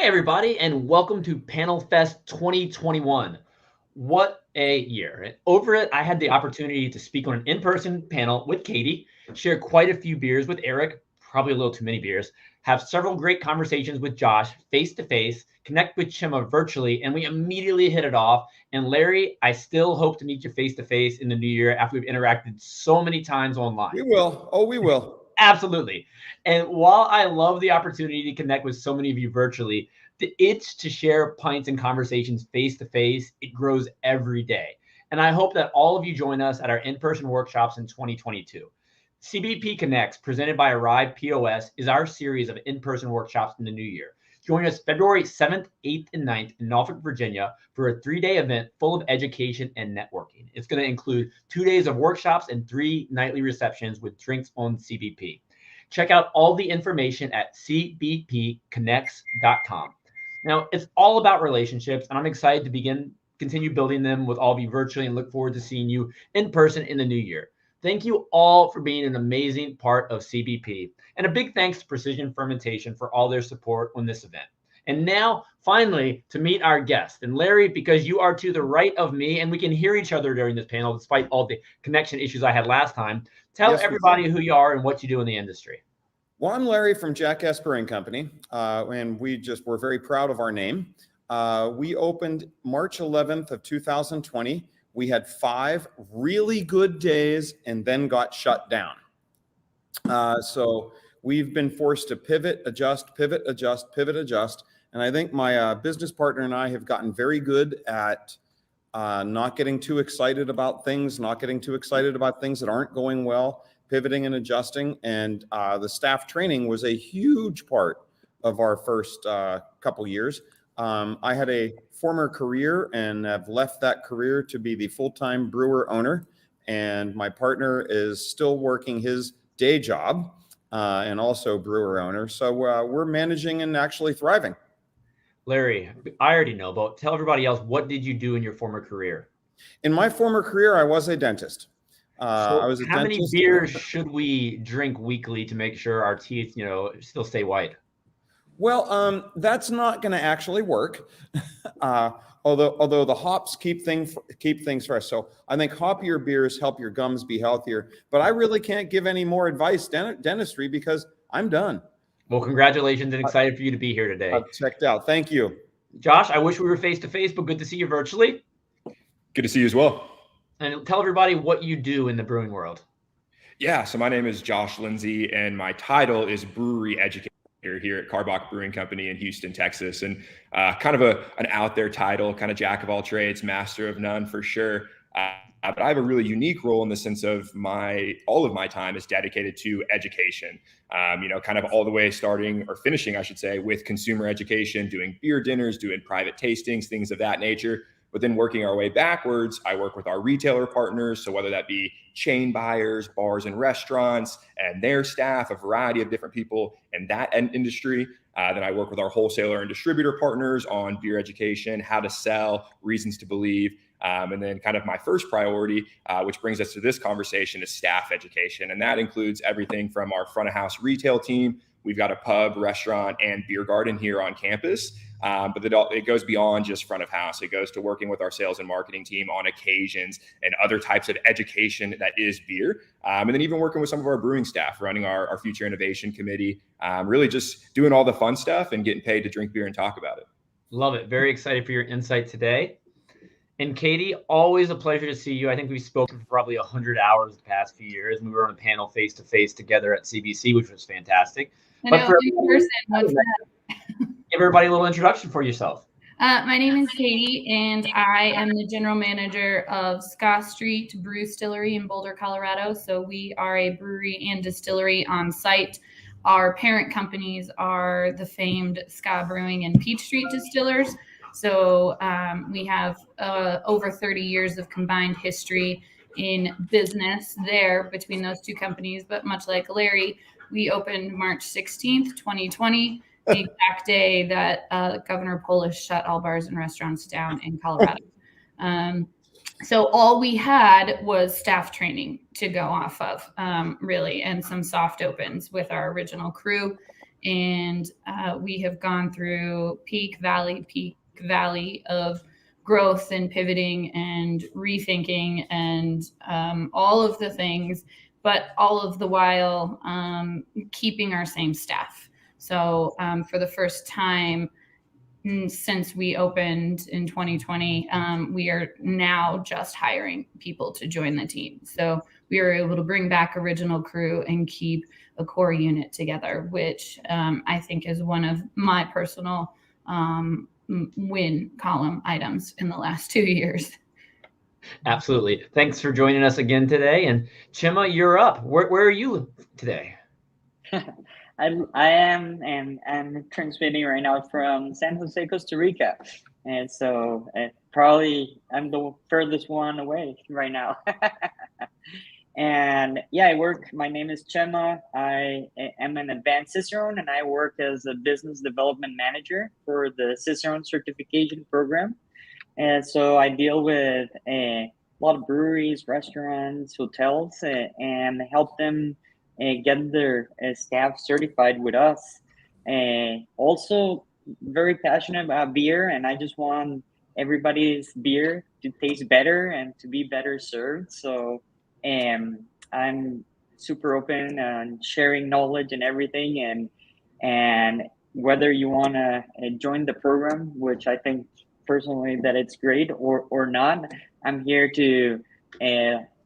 Hey, everybody, and welcome to Panel Fest 2021. What a year. Over it, I had the opportunity to speak on an in-person panel with Katie, share quite a few beers with Erik, probably a little too many beers, have several great conversations with Josh face-to-face, connect with Chema virtually, and we immediately hit it off. And Larry, I still hope to meet you face-to-face in the new year after we've interacted so many times online. We will. Oh, we will. Absolutely. And while I love the opportunity to connect with so many of you virtually, the itch to share pints and conversations face to face, it grows every day. And I hope that all of you join us at our in-person workshops in 2022. CBP Connects, presented by Arrive POS, is our series of in-person workshops in the new year. Join us February 7th, 8th, and 9th in Norfolk, Virginia for a 3-day event full of education and networking. It's going to include 2 days of workshops and 3 nightly receptions with drinks on CBP. Check out all the information at cbpconnects.com. Now, it's all about relationships, and I'm excited to continue building them with all of you virtually and look forward to seeing you in person in the new year. Thank you all for being an amazing part of CBP. And a big thanks to Precision Fermentation for all their support on this event. And now, finally, to meet our guest. And Larry, because you are to the right of me and we can hear each other during this panel, despite all the connection issues I had last time, tell everybody who you are and what you do in the industry. Well, I'm Larry from Jackass Brewing Company, and we're very proud of our name. We opened March 11th of 2020. We had 5 really good days and then got shut down. So we've been forced to pivot, adjust, pivot, adjust, pivot, adjust. And I think my business partner and I have gotten very good at not getting too excited about things, not getting too excited about things that aren't going well, pivoting and adjusting. And the staff training was a huge part of our first couple years. I had a former career and have left that career to be the full-time brewer owner. And my partner is still working his day job and also brewer owner. So we're managing and actually thriving. Larry, I already know, but tell everybody else, what did you do in your former career? In my former career, I was a dentist. How many beers should we drink weekly to make sure our teeth, still stay white? Well, that's not going to actually work. Although the hops keep things fresh. So I think hoppier beers help your gums be healthier. But I really can't give any more advice dentistry because I'm done. Well, congratulations and excited for you to be here today. I've checked out. Thank you. Josh, I wish we were face-to-face, but good to see you virtually. Good to see you as well. And tell everybody what you do in the brewing world. Yeah, so my name is Josh Lindsay, and my title is Brewery Educator here at Karbach Brewing Company in Houston, Texas. And kind of an out there title, kind of jack of all trades, master of none for sure. But I have a really unique role in the sense of all of my time is dedicated to education, kind of all the way starting or finishing, I should say, with consumer education, doing beer dinners, doing private tastings, things of that nature. But then working our way backwards, I work with our retailer partners. So whether that be chain buyers, bars and restaurants, and their staff, a variety of different people in that industry. Then I work with our wholesaler and distributor partners on beer education, how to sell, reasons to believe. And then kind of my first priority, which brings us to this conversation, is staff education. And that includes everything from our front of house retail team. We've got a pub, restaurant, and beer garden here on campus. But it goes beyond just front of house. It goes to working with our sales and marketing team on occasions and other types of education that is beer. And then even working with some of our brewing staff, running our future innovation committee, really just doing all the fun stuff and getting paid to drink beer and talk about it. Love it. Very excited for your insight today. And Katie, always a pleasure to see you. I think we've spoken for probably 100 hours the past few years, and we were on a panel face-to-face together at CBC, which was fantastic. What's that? Give everybody a little introduction for yourself. My name is Katie, and I am the general manager of Ska Street Brewstillery in Boulder, Colorado. So we are a brewery and distillery on site. Our parent companies are the famed Ska Brewing and Peach Street Distillers. So we have over 30 years of combined history in business there between those two companies. But much like Larry, we opened March 16th, 2020. The exact day that Governor Polis shut all bars and restaurants down in Colorado. So all we had was staff training to go off of, really, and some soft opens with our original crew. And we have gone through peak valley of growth and pivoting and rethinking and all of the things, but all of the while keeping our same staff. So for the first time since we opened in 2020, we are now just hiring people to join the team. So we were able to bring back original crew and keep a core unit together, which I think is one of my personal win column items in the last 2 years. Absolutely. Thanks for joining us again today. And Chema, you're up. Where are you today? I am, and I'm transmitting right now from San Jose, Costa Rica. And so probably I'm the furthest one away right now. And yeah, my name is Chema. I am an advanced Cicerone, and I work as a business development manager for the Cicerone certification program. And so I deal with a lot of breweries, restaurants, hotels, and help them get their staff certified with us. Also very passionate about beer, and I just want everybody's beer to taste better and to be better served. So I'm super open and sharing knowledge and everything, and whether you want to join the program, which I think personally that it's great, or not, I'm here to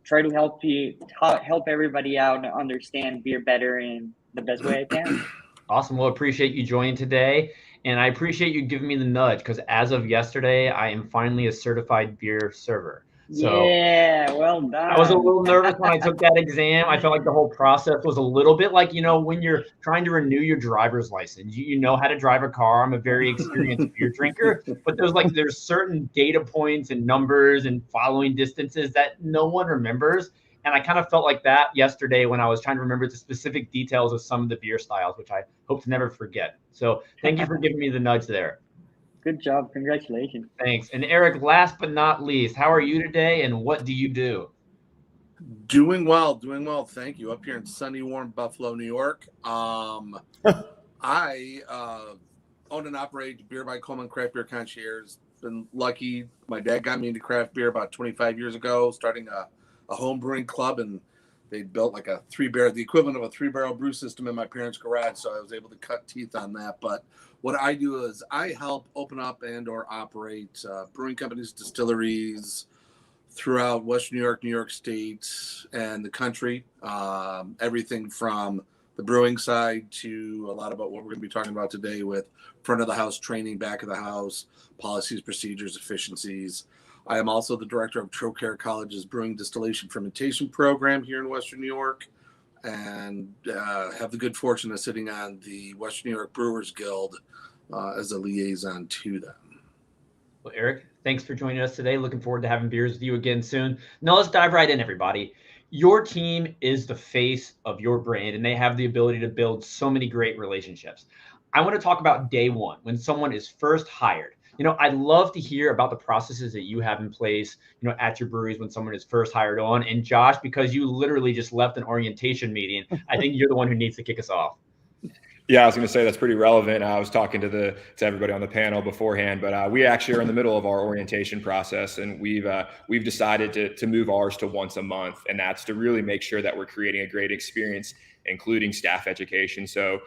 try to help everybody out understand beer better in the best way I can. Awesome. Well, appreciate you joining today. And I appreciate you giving me the nudge, because as of yesterday, I am finally a certified beer server. So yeah, well done. I was a little nervous when I took that exam. I felt like the whole process was a little bit like, when you're trying to renew your driver's license, you know how to drive a car. I'm a very experienced beer drinker, but there's certain data points and numbers and following distances that no one remembers. And I kind of felt like that yesterday when I was trying to remember the specific details of some of the beer styles, which I hope to never forget. So thank you for giving me the nudge there. Good job. Congratulations. Thanks. And Erik, last but not least, how are you today and what do you do? Doing well. Thank you. Up here in sunny, warm Buffalo, New York. I own and operate Beer by Coleman Craft Beer Concierge. Been lucky. My dad got me into craft beer about 25 years ago, starting a home brewing club, and they built like the equivalent of a 3-barrel brew system in my parents' garage. So I was able to cut teeth on that. But what I do is I help open up and or operate brewing companies, distilleries throughout Western New York State, and the country. Everything from the brewing side to a lot about what we're going to be talking about today with front of the house training, back of the house, policies, procedures, efficiencies. I am also the director of Trocaire College's Brewing Distillation Fermentation program here in Western New York, and have the good fortune of sitting on the Western New York Brewers Guild as a liaison to them. Well, Erik, thanks for joining us today. Looking forward to having beers with you again soon. Now let's dive right in, everybody. Your team is the face of your brand, and they have the ability to build so many great relationships. I want to talk about day one, when someone is first hired. I'd love to hear about the processes that you have in place, at your breweries when someone is first hired on. And Josh, because you literally just left an orientation meeting, I think you're the one who needs to kick us off. Yeah, I was going to say that's pretty relevant. I was talking to everybody on the panel beforehand, but we actually are in the middle of our orientation process, and we've decided to move ours to once a month, and that's to really make sure that we're creating a great experience, including staff education. So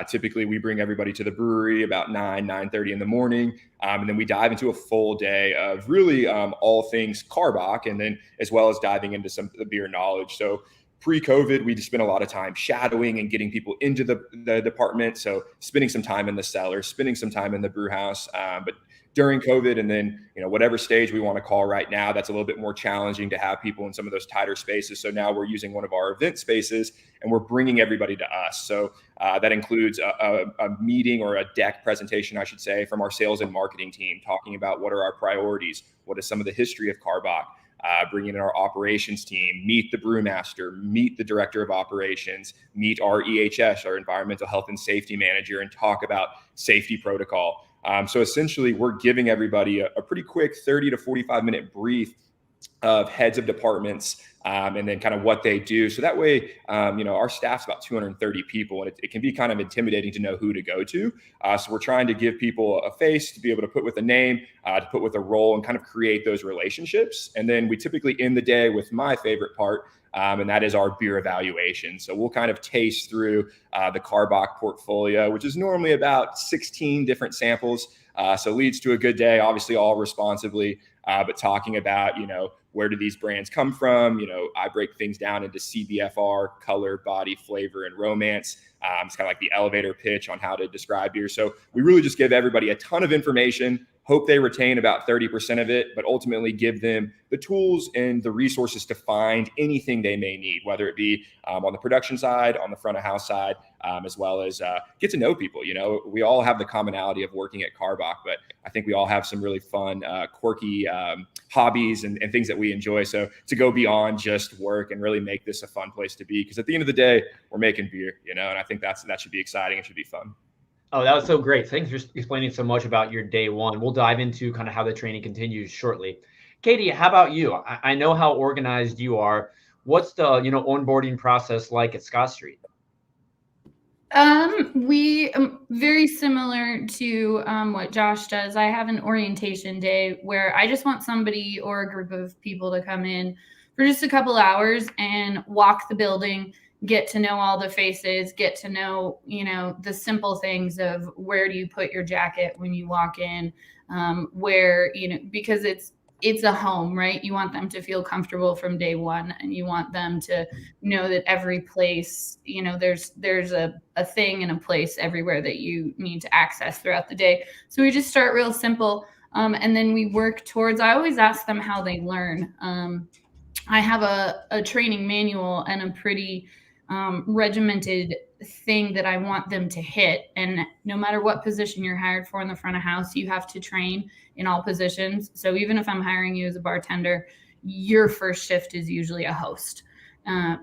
typically we bring everybody to the brewery about 9:30 in the morning, and then we dive into a full day of really all things Karbach, and then as well as diving into some of the beer knowledge. So pre-COVID, we just spent a lot of time shadowing and getting people into the department. So spending some time in the cellar, spending some time in the brew house. But during COVID, and then, whatever stage we want to call right now, that's a little bit more challenging to have people in some of those tighter spaces. So now we're using one of our event spaces and we're bringing everybody to us. So that includes a meeting or a deck presentation, I should say, from our sales and marketing team, talking about what are our priorities, what is some of the history of Karbach. Bringing in our operations team, meet the brewmaster, meet the director of operations, meet our EHS, our environmental health and safety manager, and talk about safety protocol. So essentially, we're giving everybody a pretty quick 30 to 45 minute brief of heads of departments, and then kind of what they do. So that way, our staff's about 230 people, and it can be kind of intimidating to know who to go to. So we're trying to give people a face to be able to put with a name, to put with a role, and kind of create those relationships. And then we typically end the day with my favorite part, and that is our beer evaluation. So we'll kind of taste through the Karbach portfolio, which is normally about 16 different samples. So leads to a good day, obviously all responsibly, but talking about, where do these brands come from? I break things down into CBFR, color, body, flavor, and romance. It's kind of like the elevator pitch on how to describe beer. So we really just give everybody a ton of information, hope they retain about 30% of it, but ultimately give them the tools and the resources to find anything they may need, whether it be on the production side, on the front of house side, as well as get to know people. We all have the commonality of working at Karbach, but I think we all have some really fun, quirky hobbies and things that we enjoy. So to go beyond just work and really make this a fun place to be, because at the end of the day, we're making beer, and I think that should be exciting. It should be fun. Oh, that was so great. Thanks for explaining so much about your day one. We'll dive into kind of how the training continues shortly. Katie, how about you? I know how organized you are. What's the, onboarding process like at Scott Street? We very similar to what Josh does. I have an orientation day where I just want somebody or a group of people to come in for just a couple hours and walk the building, get to know all the faces, get to know, the simple things of where do you put your jacket when you walk in, where, because it's a home, right? You want them to feel comfortable from day one, and you want them to know that every place, there's a thing and a place everywhere that you need to access throughout the day. So we just start real simple. And then we work towards, I always ask them how they learn. I have a training manual and a pretty regimented thing that I want them to hit. And no matter what position you're hired for in the front of house, you have to train in all positions. So even if I'm hiring you as a bartender, your first shift is usually a host.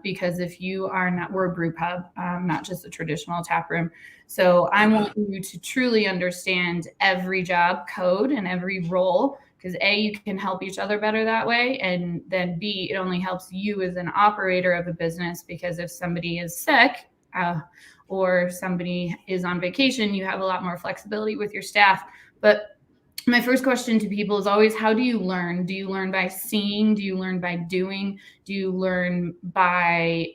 Because if you are not, we're a brew pub, not just a traditional tap room. So I want you to truly understand every job code and every role, because A, you can help each other better that way. And then B, it only helps you as an operator of a business, because if somebody is sick or somebody is on vacation, you have a lot more flexibility with your staff. But my first question to people is always, how do you learn? Do you learn by seeing? Do you learn by doing? Do you learn by,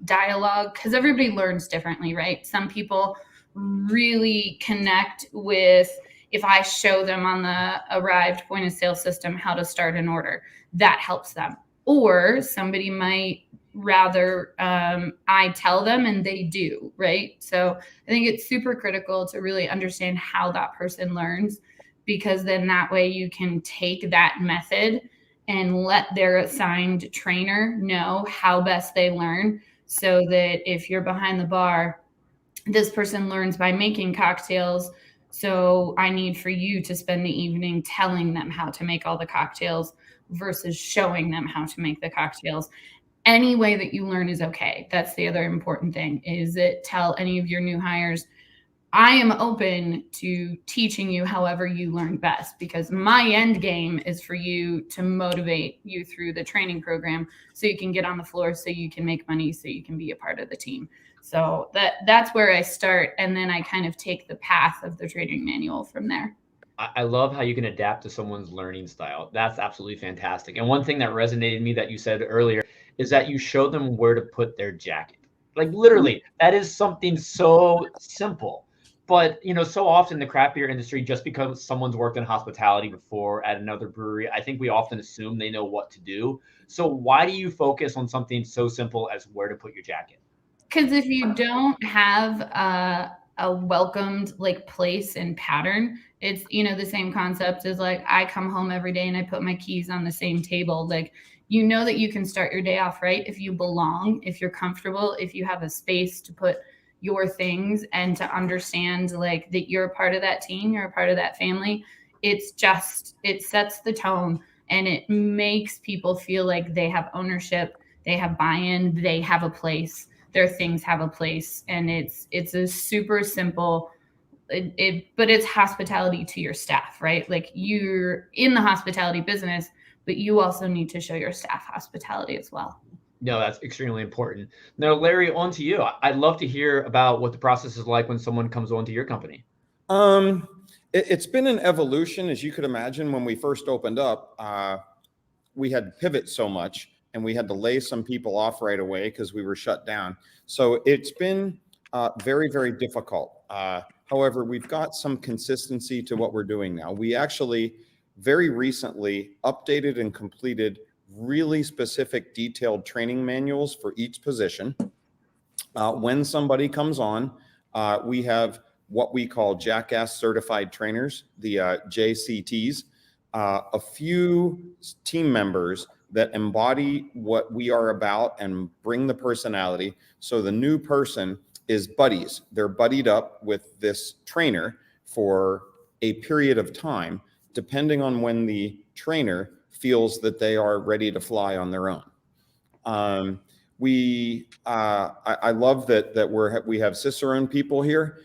dialogue? Because everybody learns differently, right? Some people really connect with, if I show them on the arrived point of sale system how to start an order, that helps them. Or somebody might rather I tell them and they do, right? So I think it's super critical to really understand how that person learns, because then that way you can take that method and let their assigned trainer know how best they learn, so that if you're behind the bar, this person learns by making cocktails. So I need for you to spend the evening telling them how to make all the cocktails versus showing them how to make the cocktails. Any way that you learn is okay. That's the other important thing, is that tell any of your new hires, I am open to teaching you however you learn best, because my end game is for you to motivate you through the training program so you can get on the floor, so you can make money, so you can be a part of the team. So that's where I start. And then I kind of take the path of the training manual from there. I love how you can adapt to someone's learning style. That's absolutely fantastic. And one thing that resonated with me that you said earlier is that you show them where to put their jacket. Like literally, that is something so simple. But, so often the craft beer industry, just because someone's worked in hospitality before at another brewery, I think we often assume they know what to do. So why do you focus on something so simple as where to put your jacket? Because if you don't have a welcomed place and pattern, it's, the same concept as I come home every day and I put my keys on the same table. That you can start your day off right if you belong, if you're comfortable, if you have a space to put your things, and to understand that you're a part of that team, you're a part of that family. It sets the tone, and it makes people feel like they have ownership, they have buy-in, they have a place, their things have a place. And it's a super simple, but it's hospitality to your staff, right? You're in the hospitality business, but you also need to show your staff hospitality as well. No, that's extremely important. Now, Larry, on to you. I'd love to hear about what the process is like when someone comes on to your company. It's been an evolution, as you could imagine. When we first opened up, we had to pivot so much, and we had to lay some people off right away because we were shut down. So it's been very, very difficult. However, we've got some consistency to what we're doing now. We actually very recently updated and completed really specific detailed training manuals for each position. When somebody comes on, we have what we call Jackass certified trainers, the JCTs, a few team members that embody what we are about and bring the personality. So the new person is buddies. They're buddied up with this trainer for a period of time, depending on when the trainer feels that they are ready to fly on their own. I love that we have Cicerone people here.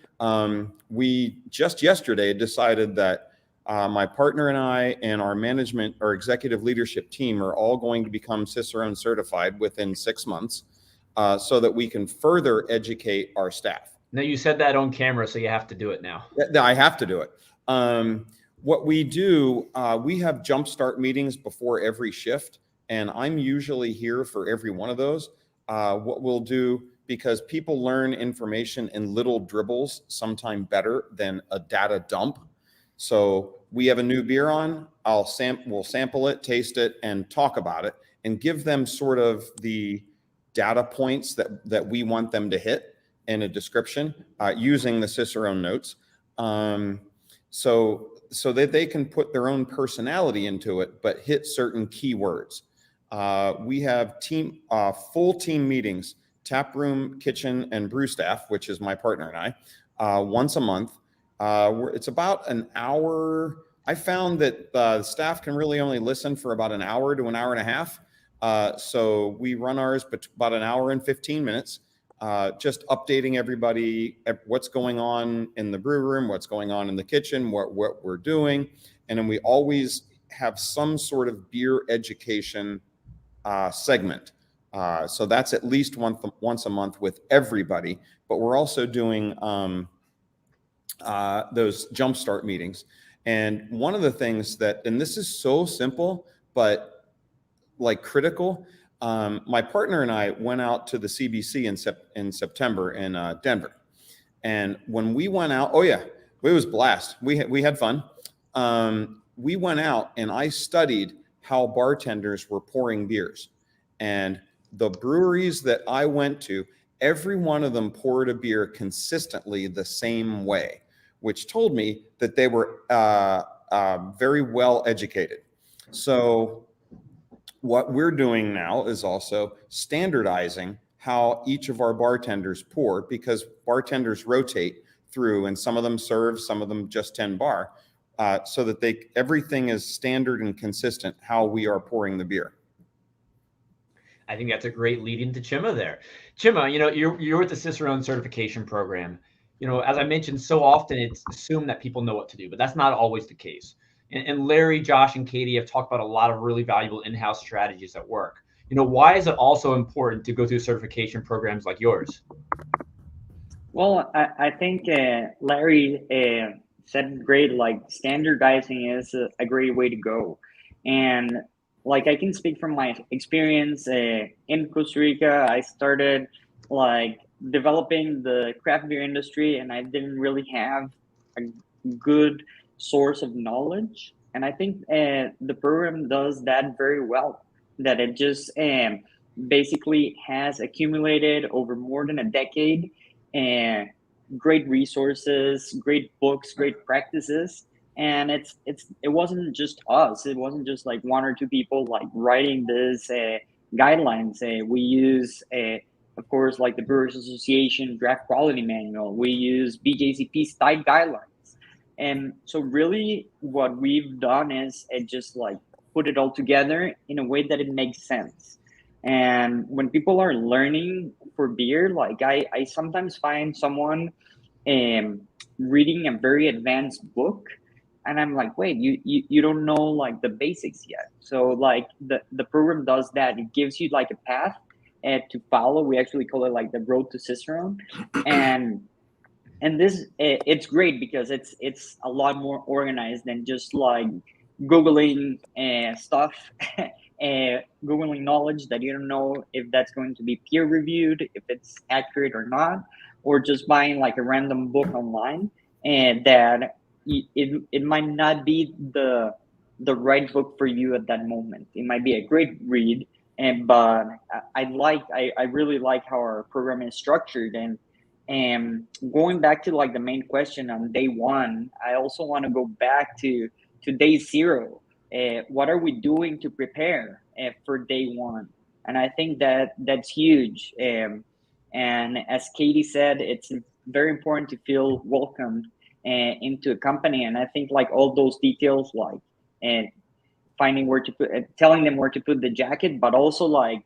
We just yesterday decided that my partner and I and our management or executive leadership team are all going to become Cicerone certified within 6 months, so that we can further educate our staff. Now, you said that on camera, so you have to do it now. I have to do it. What we do, we have jumpstart meetings before every shift, and I'm usually here for every one of those. What we'll do, because people learn information in little dribbles sometime better than a data dump. So we have a new beer on, we'll sample it, taste it, and talk about it, and give them sort of the data points that we want them to hit in a description using the Cicerone notes. So that they can put their own personality into it, but hit certain keywords. We have full team meetings, tap room, kitchen, and brew staff, which is my partner and I, once a month. It's about an hour. I found that the staff can really only listen for about an hour to an hour and a half. So we run ours about an hour and 15 minutes. Just updating everybody what's going on in the brew room, what's going on in the kitchen, what we're doing. And then we always have some sort of beer education segment. So that's at least once a month with everybody. But we're also doing those jumpstart meetings. And one of the things and this is so simple, but like critical, my partner and I went out to the CBC in September in Denver. And when we went out, oh yeah, it was a blast. We had fun. We went out and I studied how bartenders were pouring beers. And the breweries that I went to, every one of them poured a beer consistently the same way, which told me that they were very well educated. So what we're doing now is also standardizing how each of our bartenders pour, because bartenders rotate through and some of them serve, some of them just tend bar, so that everything is standard and consistent how we are pouring the beer. I think that's a great lead into Chema there. Chema, you're with the Cicerone certification program. As I mentioned, so often it's assumed that people know what to do, but that's not always the case. And Larry, Josh, and Katie have talked about a lot of really valuable in-house strategies at work. Why is it also important to go through certification programs like yours? Well, I think Larry said great, like standardizing is a great way to go. And like I can speak from my experience in Costa Rica. I started like developing the craft beer industry, and I didn't really have a good source of knowledge. And I think the program does that very well, that it just basically has accumulated over more than a decade and great resources, great books, great practices. And it wasn't just us. It wasn't just like one or two people like writing this guidelines. We use, of course, like the Brewers Association Draft Quality Manual. We use BJCP's tight guidelines. And so really what we've done is just like put it all together in a way that it makes sense. And when people are learning for beer, like I sometimes find someone reading a very advanced book And I'm like, wait, you don't know like the basics yet. So like the program does that. It gives you like a path to follow. We actually call it like the road to Cicerone. And this, it's great because it's a lot more organized than just like Googling stuff, Googling knowledge that you don't know if that's going to be peer reviewed, if it's accurate or not, or just buying like a random book online, and that it might not be the right book for you at that moment. It might be a great read, but I really like how our program is structured. And going back to like the main question on day one, I also want to go back to day zero. What are we doing to prepare for day one? And I think that that's huge. And as Katie said, it's very important to feel welcomed into a company. And I think like all those details, like finding where to put, telling them where to put the jacket, but also like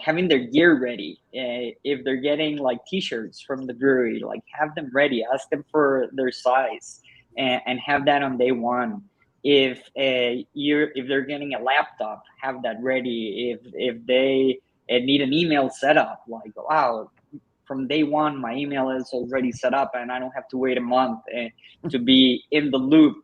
having their gear ready. If they're getting like t-shirts from the brewery, like have them ready, ask them for their size, and have that on day one. If they're getting a laptop, have that ready. If they need an email set up, like, wow, from day one my email is already set up and I don't have to wait a month to be in the loop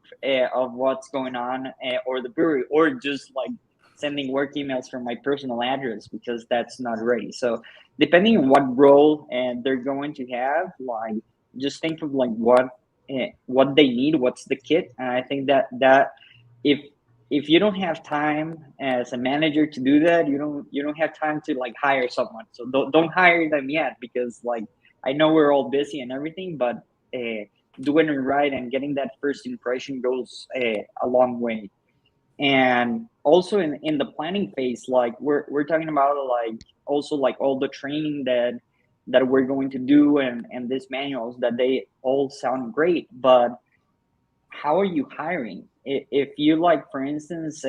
of what's going on, or the brewery, or just like sending work emails from my personal address because that's not ready. So depending on what role they're going to have, like just think of like what they need, what's the kit. And I think that if you don't have time as a manager to do that, you don't have time to like hire someone. So don't hire them yet, because like I know we're all busy and everything, but doing it right and getting that first impression goes a long way. And also in the planning phase, like we're talking about like also like all the training that we're going to do, and these manuals, that they all sound great, but how are you hiring? If you like, for instance,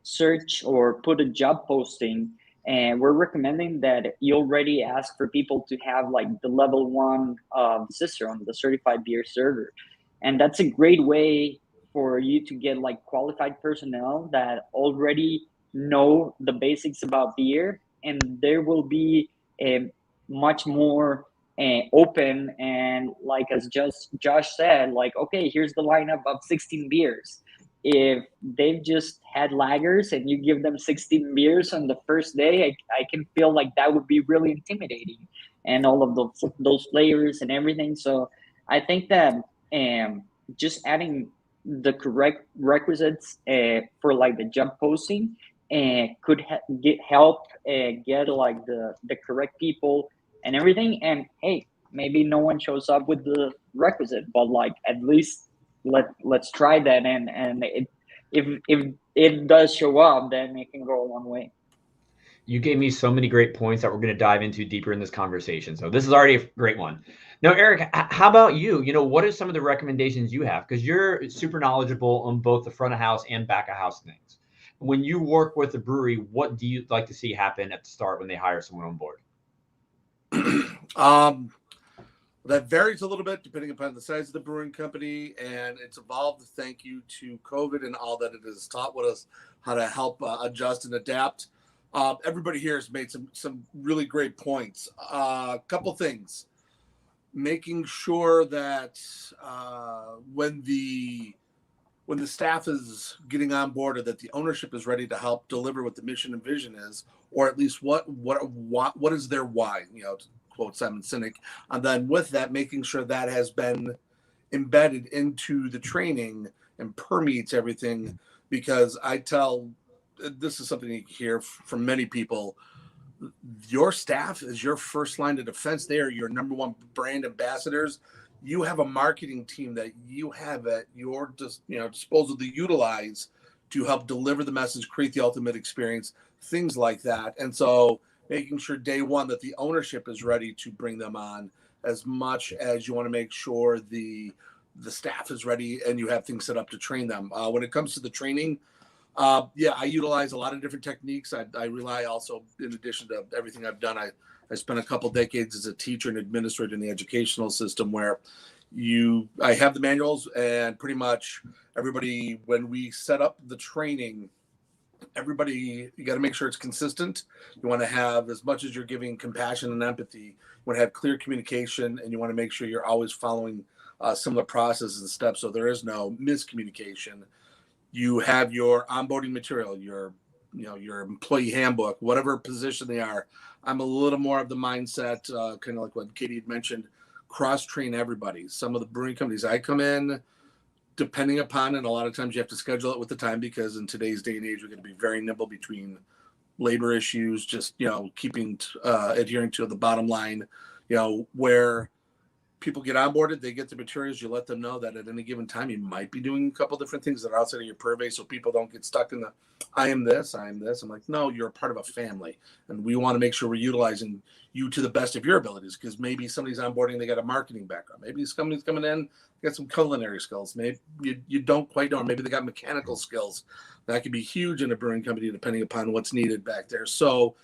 search or put a job posting, and we're recommending that you already ask for people to have like the level 1 of Cicerone, the certified beer server. And that's a great way for you to get like qualified personnel that already know the basics about beer, and there will be a much more open, and like as Josh said, like, okay, here's the lineup of 16 beers. If they've just had lagers and you give them 16 beers on the first day, I can feel like that would be really intimidating, and all of those flavors and everything. So I think that just adding the correct requisites for like the job posting could help get like the correct people and everything. And hey, maybe no one shows up with the requisite, but like at least let's try that, and if it does show up, then it can go a long way. You gave me so many great points that we're going to dive into deeper in this conversation. So this is already a great one. Now, Erik, how about you? What are some of the recommendations you have? Because you're super knowledgeable on both the front of house and back of house things. When you work with a brewery, what do you like to see happen at the start when they hire someone on board? That varies a little bit depending upon the size of the brewing company, and it's evolved thank you to COVID and all that it has taught with us how to help adjust and adapt. Everybody here has made some really great points. A couple things. Making sure that when the staff is getting on board, or that the ownership is ready to help deliver what the mission and vision is, or at least what is their why, to quote Simon Sinek. And then with that, making sure that has been embedded into the training and permeates everything. Because this is something you hear from many people, your staff is your first line of defense. They are your number one brand ambassadors. You have a marketing team that you have at your disposal to utilize to help deliver the message, create the ultimate experience, things like that. And so making sure day one that the ownership is ready to bring them on, as much as you want to make sure the staff is ready and you have things set up to train them. When it comes to the training, I utilize a lot of different techniques. I rely also, in addition to everything I've done, I spent a couple decades as a teacher and administrator in the educational system, where I have the manuals, and pretty much everybody, when we set up the training, everybody, you got to make sure it's consistent. You want to have, as much as you're giving compassion and empathy, you want to have clear communication, and you want to make sure you're always following similar processes and steps, so there is no miscommunication. You have your onboarding material, your employee handbook, whatever position they are. I'm a little more of the mindset, kind of like what Katie had mentioned, cross-train everybody. Some of the brewing companies I come in, depending upon, and a lot of times you have to schedule it with the time, because in today's day and age, we're going to be very nimble between labor issues, just, keeping, adhering to the bottom line, where people get onboarded, they get the materials, you let them know that at any given time, you might be doing a couple different things that are outside of your purvey, so people don't get stuck in the, I am this. I'm like, no, you're a part of a family. And we want to make sure we're utilizing you to the best of your abilities, because maybe somebody's onboarding, they got a marketing background. Maybe somebody's coming in, got some culinary skills. Maybe you don't quite know. Maybe they got mechanical skills. That could be huge in a brewing company, depending upon what's needed back there. So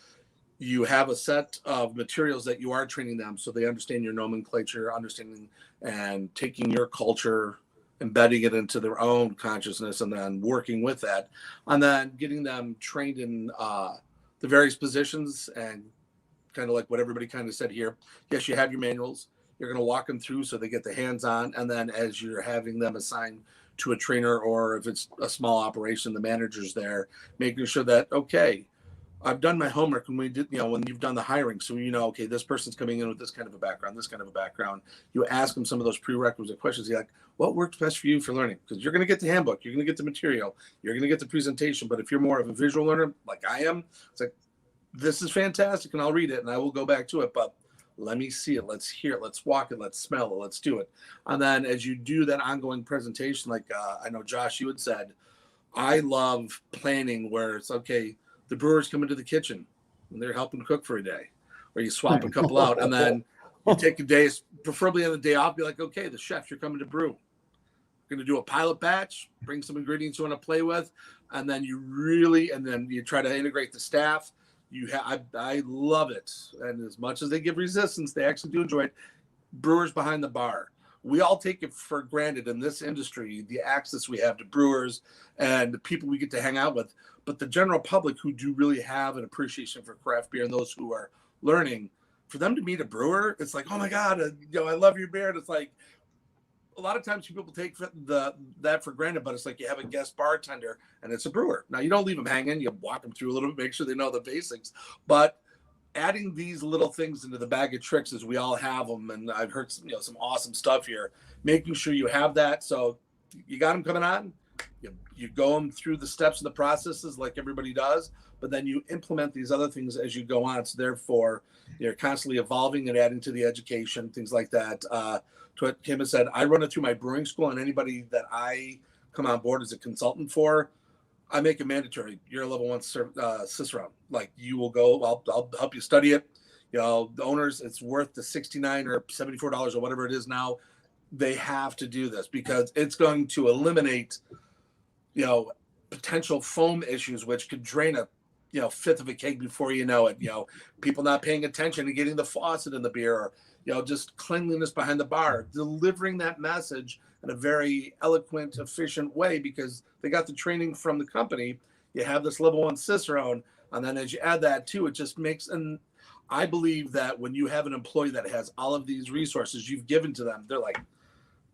you have a set of materials that you are training them, so they understand your nomenclature, understanding and taking your culture, embedding it into their own consciousness, and then working with that, and then getting them trained in the various positions. And kind of like what everybody kind of said here, yes, you have your manuals. You're going to walk them through so they get the hands-on, and then as you're having them assigned to a trainer, or if it's a small operation, the manager's there, making sure that, okay, I've done my homework when we did, when you've done the hiring. So, okay, this person's coming in with this kind of a background, You ask them some of those prerequisite questions. You're like, what works best for you for learning? Because you're going to get the handbook, you're going to get the material, you're going to get the presentation. But if you're more of a visual learner, like I am, it's like, this is fantastic, and I'll read it and I will go back to it. But let me see it. Let's hear it. Let's walk it. Let's smell it. Let's do it. And then as you do that ongoing presentation, like I know, Josh, you had said, I love planning where it's, okay, the brewers come into the kitchen and they're helping cook for a day, or you swap a couple out, and then you take a day, preferably on the day off, be like, okay, the chef, you're coming to brew. We're going to do a pilot batch, bring some ingredients you want to play with, and then you try to integrate the staff. I love it. And as much as they give resistance, they actually do enjoy it. Brewers behind the bar. We all take it for granted in this industry, the access we have to brewers and the people we get to hang out with. But the general public, who do really have an appreciation for craft beer, and those who are learning, for them to meet a brewer, it's like, oh my God, I love your beer. And it's like, a lot of times people take that for granted, but it's like you have a guest bartender and it's a brewer. Now, you don't leave them hanging. You walk them through a little bit, make sure they know the basics. But adding these little things into the bag of tricks, as we all have them, and I've heard some awesome stuff here, making sure you have that. So you got them coming on, you go them through the steps and the processes like everybody does, but then you implement these other things as you go on. So therefore, you're constantly evolving and adding to the education, things like that. To what Chema said, I run it through my brewing school, and anybody that I come on board as a consultant for, I make it mandatory. You're a level 1 Cicerone. Like, you will go, I'll help you study it. The owners, it's worth the $69 or $74 or whatever it is now. They have to do this because it's going to eliminate, potential foam issues, which could drain a, fifth of a keg before you know it. People not paying attention and getting the faucet in the beer, or, just cleanliness behind the bar, delivering that message in a very eloquent, efficient way, because they got the training from the company. You have this level 1 Cicerone, and then as you add that too, it just makes, and I believe that when you have an employee that has all of these resources you've given to them, they're like,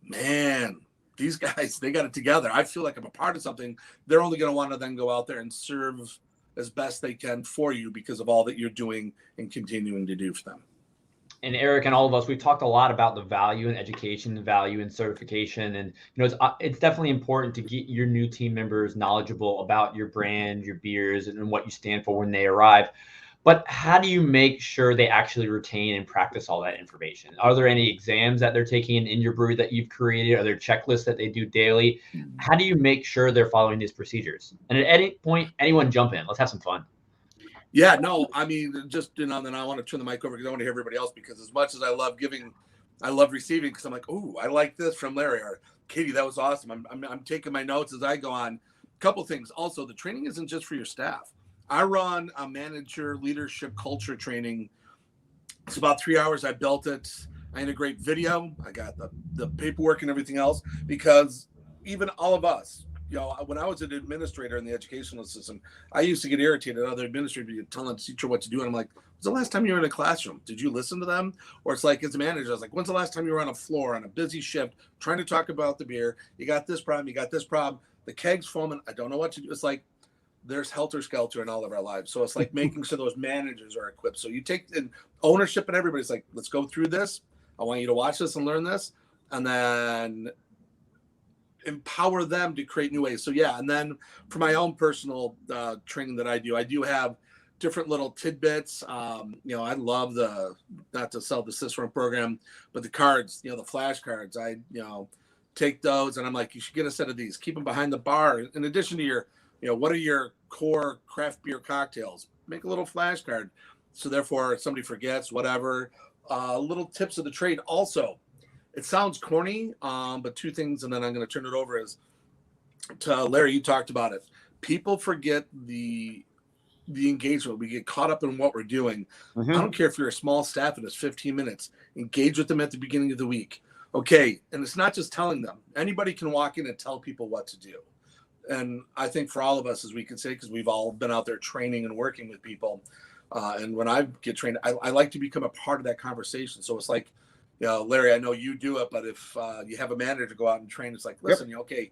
man, these guys, they got it together. I feel like I'm a part of something. They're only going to want to then go out there and serve as best they can for you because of all that you're doing and continuing to do for them. And Erik and all of us, we've talked a lot about the value in education, the value in certification. And, it's definitely important to get your new team members knowledgeable about your brand, your beers, and what you stand for when they arrive. But how do you make sure they actually retain and practice all that information? Are there any exams that they're taking in your brewery that you've created? Are there checklists that they do daily? How do you make sure they're following these procedures? And at any point, anyone jump in. Let's have some fun. Yeah, no, I mean, just, then I want to turn the mic over because I want to hear everybody else, because as much as I love giving, I love receiving, because I'm like, oh, I like this from Larry, or Katie, that was awesome. I'm taking my notes as I go on. A couple things. Also, the training isn't just for your staff. I run a manager leadership culture training. It's about 3 hours. I built it. I integrate video. I got the paperwork and everything else, because even all of us, when I was an administrator in the educational system, I used to get irritated at other administrators telling the teacher what to do. And I'm like, when's the last time you were in a classroom? Did you listen to them? Or it's like, as a manager, I was like, when's the last time you were on a floor on a busy shift trying to talk about the beer? You got this problem. You got this problem. The keg's foaming. I don't know what to do. It's like, there's helter skelter in all of our lives. So it's like making sure those managers are equipped. So you take ownership, and everybody's like, let's go through this. I want you to watch this and learn this, and then empower them to create new ways. So yeah. And then for my own personal training that I do have different little tidbits. I love not to sell the Cicerone program, but the cards, the flashcards, I take those, and I'm like, you should get a set of these, keep them behind the bar. In addition to your, what are your core craft beer cocktails? Make a little flashcard. So therefore, if somebody forgets, whatever, little tips of the trade. Also, it sounds corny, but two things, and then I'm going to turn it over, is to Larry. You talked about it. People forget the engagement. We get caught up in what we're doing. Mm-hmm. I don't care if you're a small staff and it's 15 minutes. Engage with them at the beginning of the week. Okay. And it's not just telling them. Anybody can walk in and tell people what to do. And I think for all of us, as we can say, because we've all been out there training and working with people. And when I get trained, I like to become a part of that conversation. So it's like, Larry, I know you do it, but if you have a manager go out and train, it's like, listen, okay,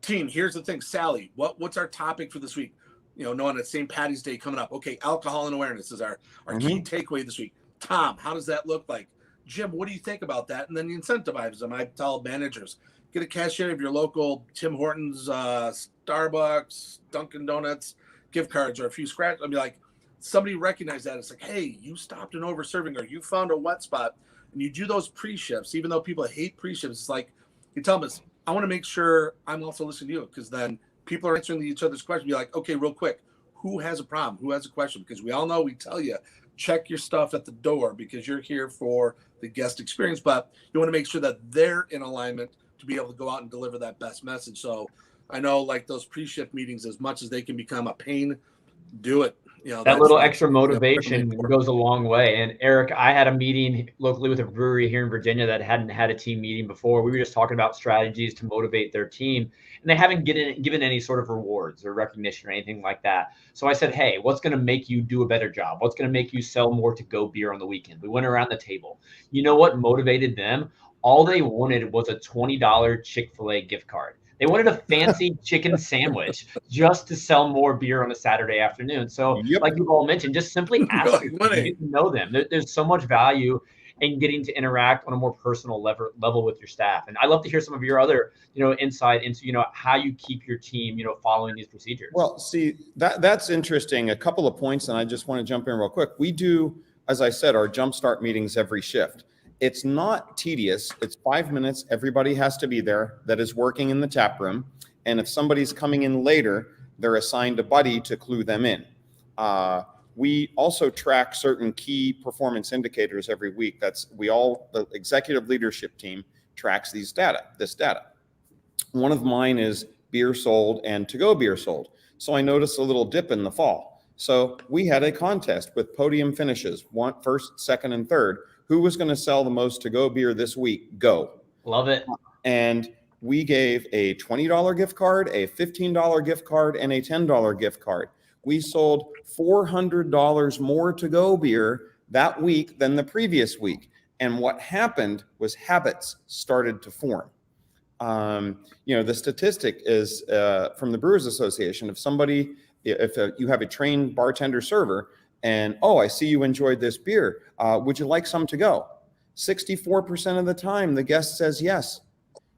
team, here's the thing. Sally, what's our topic for this week? Knowing it's St. Patty's Day coming up. Okay, alcohol and awareness is our key takeaway this week. Tom, how does that look like? Jim, what do you think about that? And then you incentivize them. I tell managers, get a cashier of your local Tim Hortons, Starbucks, Dunkin' Donuts, gift cards, or a few scratch. I'd be like, somebody recognize that. It's like, hey, you stopped an over serving, or you found a wet spot, and you do those pre-shifts. Even though people hate pre-shifts, it's like, you tell them, I want to make sure I'm also listening to you, because then people are answering each other's questions. Be like, okay, real quick, who has a problem? Who has a question? Because we all know, we tell you, check your stuff at the door, because you're here for the guest experience, but you want to make sure that they're in alignment to be able to go out and deliver that best message. So I know, like, those pre-shift meetings, as much as they can become a pain, do it. That little extra motivation goes a long way. And Erik, I had a meeting locally with a brewery here in Virginia that hadn't had a team meeting before. We were just talking about strategies to motivate their team, and they haven't given any sort of rewards or recognition or anything like that. So I said, hey, what's going to make you do a better job? What's going to make you sell more to-go beer on the weekend? We went around the table. You know what motivated them? All they wanted was a $20 Chick-fil-A gift card. They wanted a fancy chicken sandwich just to sell more beer on a Saturday afternoon. So like you all mentioned, just simply ask them to get to know them. There's so much value in getting to interact on a more personal level with your staff. And I'd love to hear some of your other, insight into, how you keep your team, following these procedures. Well, see, that's interesting. A couple of points, and I just want to jump in real quick. We do, as I said, our jumpstart meetings every shift. It's not tedious. It's 5 minutes. Everybody has to be there that is working in the tap room. And if somebody's coming in later, they're assigned a buddy to clue them in. We also track certain key performance indicators every week. The executive leadership team tracks this data. One of mine is beer sold and to-go beer sold. So I noticed a little dip in the fall. So we had a contest with podium finishes, first, second, and third. Who was going to sell the most to-go beer this week? Go. Love it. And we gave a $20 gift card, a $15 gift card, and a $10 gift card. We sold $400 more to-go beer that week than the previous week. And what happened was habits started to form. The statistic is from the Brewers Association. If you have a trained bartender server, and, I see you enjoyed this beer. Would you like some to go? 64% of the time, the guest says yes.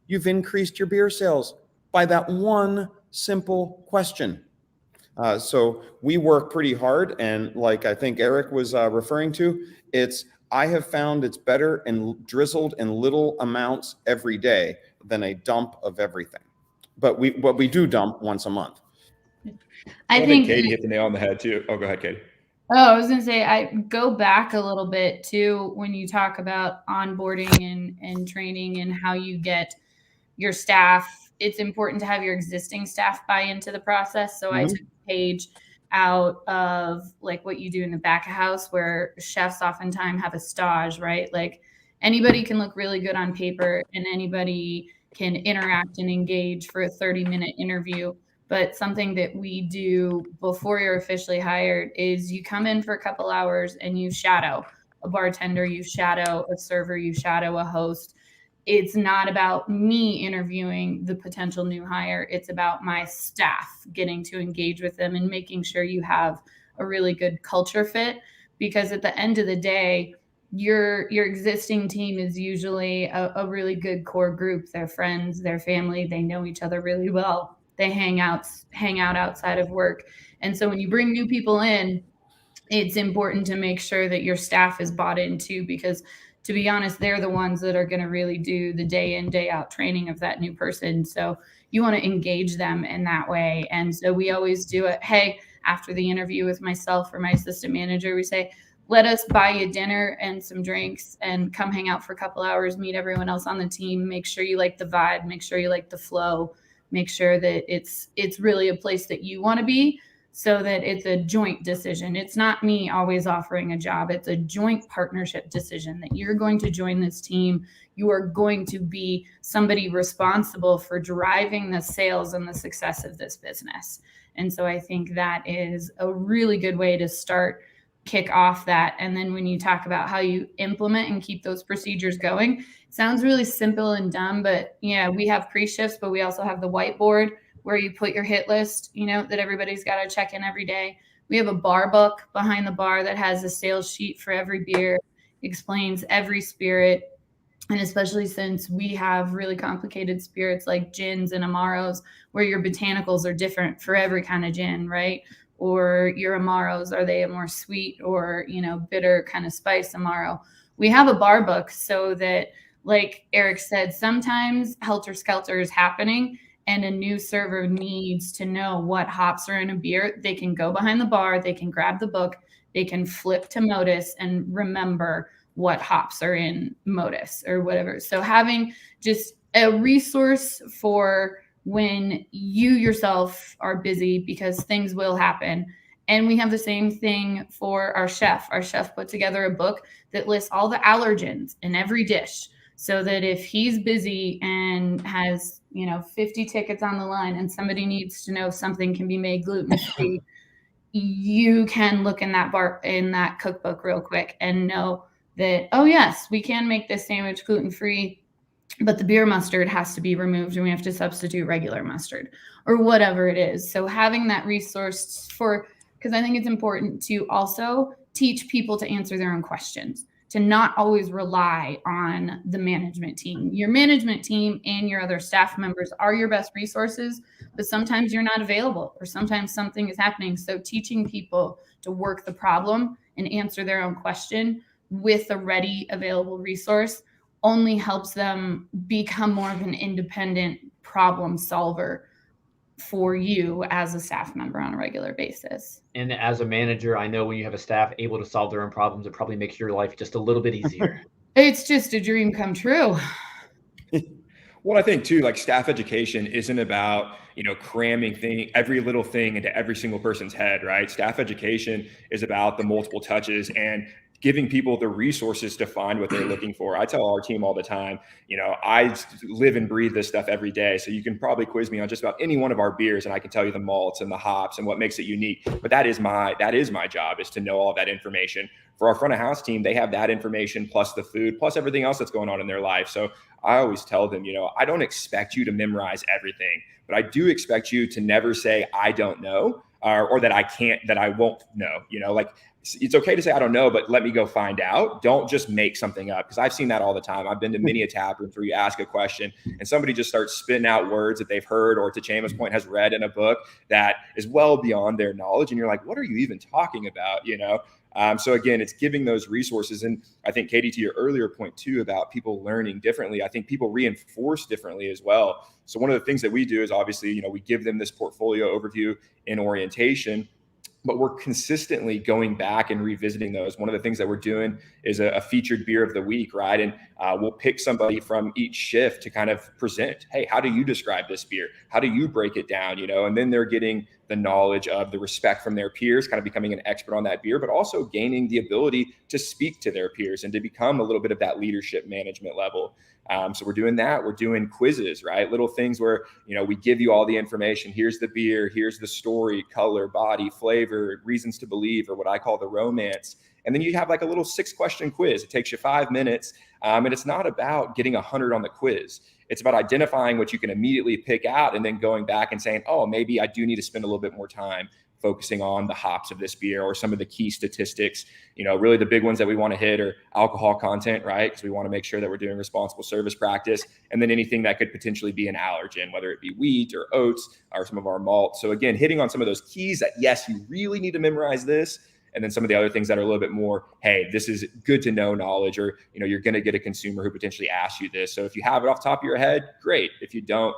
You've increased your beer sales by that one simple question. So we work pretty hard. And like I think Erik was referring to, I have found it's better and drizzled in little amounts every day than a dump of everything. But we do dump once a month. I think Katie hit the nail on the head too. Oh, go ahead, Katie. Oh, I was going to say, I go back a little bit too, when you talk about onboarding and training and how you get your staff. It's important to have your existing staff buy into the process. So I took a page out of like what you do in the back of house, where chefs oftentimes have a stage, right? Like anybody can look really good on paper and anybody can interact and engage for a 30-minute interview. But something that we do before you're officially hired is you come in for a couple hours and you shadow a bartender, you shadow a server, you shadow a host. It's not about me interviewing the potential new hire. It's about my staff getting to engage with them and making sure you have a really good culture fit. Because at the end of the day, your existing team is usually a really good core group. They're friends, they're family, they know each other really well. They hang out outside of work. And so when you bring new people in, it's important to make sure that your staff is bought in too, because to be honest, they're the ones that are going to really do the day in, day out training of that new person. So you want to engage them in that way. And so we always do it. Hey, after the interview with myself or my assistant manager, we say, let us buy you dinner and some drinks and come hang out for a couple hours, meet everyone else on the team, make sure you like the vibe, make sure you like the flow, make sure that it's really a place that you want to be, so that it's a joint decision. It's not me always offering a job. It's a joint partnership decision that you're going to join this team. You are going to be somebody responsible for driving the sales and the success of this business. And so I think that is a really good way to kick off that. And then when you talk about how you implement and keep those procedures going, it sounds really simple and dumb, but yeah, we have pre-shifts, but we also have the whiteboard where you put your hit list, that everybody's got to check in every day. We have a bar book behind the bar that has a sales sheet for every beer, explains every spirit. And especially since we have really complicated spirits like gins and amaros, where your botanicals are different for every kind of gin, right? Or your amaros, are they a more sweet or, bitter kind of spice amaro? We have a bar book so that, like Erik said, sometimes helter skelter is happening and a new server needs to know what hops are in a beer. They can go behind the bar, they can grab the book, they can flip to Modus and remember what hops are in Modus or whatever. So having just a resource for when you yourself are busy, because things will happen. And we have the same thing for our chef. Our chef put together a book that lists all the allergens in every dish, so that if he's busy and has, 50 tickets on the line and somebody needs to know something can be made gluten-free, you can look in that cookbook real quick and know that, oh yes, we can make this sandwich gluten-free, but the beer mustard has to be removed and we have to substitute regular mustard or whatever it is. So having that resource because I think it's important to also teach people to answer their own questions, to not always rely on the management team. Your management team and your other staff members are your best resources, but sometimes you're not available or sometimes something is happening. So teaching people to work the problem and answer their own question with a ready available resource only helps them become more of an independent problem solver for you as a staff member on a regular basis. And as a manager, I know when you have a staff able to solve their own problems, it probably makes your life just a little bit easier. It's just a dream come true. Well, I think too, like staff education isn't about, cramming every little thing into every single person's head, right? Staff education is about the multiple touches and giving people the resources to find what they're looking for. I tell our team all the time, I live and breathe this stuff every day. So you can probably quiz me on just about any one of our beers and I can tell you the malts and the hops and what makes it unique. But that is my job, is to know all that information. For our front of house team, they have that information plus the food, plus everything else that's going on in their life. So I always tell them, I don't expect you to memorize everything, but I do expect you to never say, I don't know, or that I won't know, it's okay to say, I don't know, but let me go find out. Don't just make something up, because I've seen that all the time. I've been to many a tap rooms where you ask a question and somebody just starts spitting out words that they've heard or, to Chema's point, has read in a book that is well beyond their knowledge. And you're like, what are you even talking about? So again, it's giving those resources. And I think, Katie, to your earlier point too, about people learning differently, I think people reinforce differently as well. So one of the things that we do is obviously, we give them this portfolio overview in orientation, but we're consistently going back and revisiting those. One of the things that we're doing is a featured beer of the week, right? And we'll pick somebody from each shift to kind of present, hey, how do you describe this beer? How do you break it down? And then they're getting the knowledge of the respect from their peers, kind of becoming an expert on that beer, but also gaining the ability to speak to their peers and to become a little bit of that leadership management level. So we're doing that. We're doing quizzes, right? Little things where, we give you all the information. Here's the beer, here's the story, color, body, flavor, reasons to believe, or what I call the romance. And then you have like a little 6-question quiz. It takes you 5 minutes. And it's not about getting 100 on the quiz. It's about identifying what you can immediately pick out and then going back and saying, oh, maybe I do need to spend a little bit more time focusing on the hops of this beer or some of the key statistics. Really the big ones that we want to hit are alcohol content, right? Because we want to make sure that we're doing responsible service practice. And then anything that could potentially be an allergen, whether it be wheat or oats or some of our malt. So again, hitting on some of those keys that, yes, you really need to memorize this. And then some of the other things that are a little bit more, hey, this is good to know knowledge, or, you're going to get a consumer who potentially asks you this. So if you have it off the top of your head, great. If you don't,